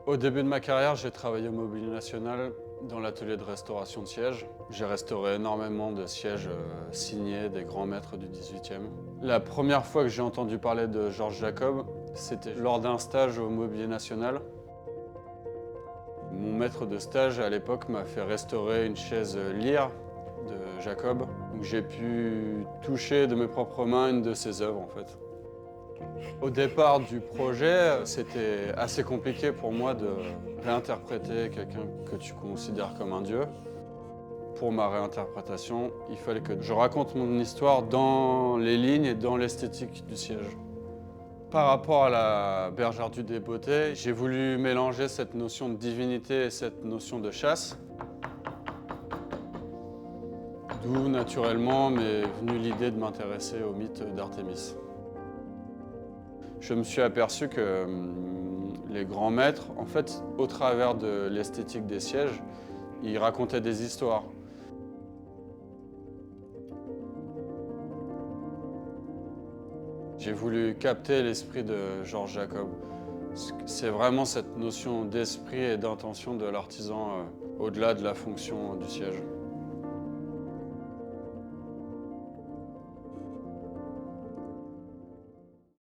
Au début de ma carrière, j'ai travaillé au Mobilier National dans l'atelier de restauration de sièges. J'ai restauré énormément de sièges signés des grands maîtres du 18e. La première fois que j'ai entendu parler de Georges Jacob, c'était lors d'un stage au Mobilier National. Mon maître de stage à l'époque m'a fait restaurer une chaise lyre de Jacob. Donc j'ai pu toucher de mes propres mains une de ses œuvres en fait. Au départ du projet, c'était assez compliqué pour moi de réinterpréter quelqu'un que tu considères comme un dieu. Pour ma réinterprétation, il fallait que je raconte mon histoire dans les lignes et dans l'esthétique du siège. Par rapport à la bergère du Desbottés, j'ai voulu mélanger cette notion de divinité et cette notion de chasse. D'où naturellement m'est venue l'idée de m'intéresser au mythe d'Artémis. Je me suis aperçu que les grands maîtres, en fait, au travers de l'esthétique des sièges, ils racontaient des histoires. J'ai voulu capter l'esprit de Georges Jacob. C'est vraiment cette notion d'esprit et d'intention de l'artisan au-delà de la fonction du siège.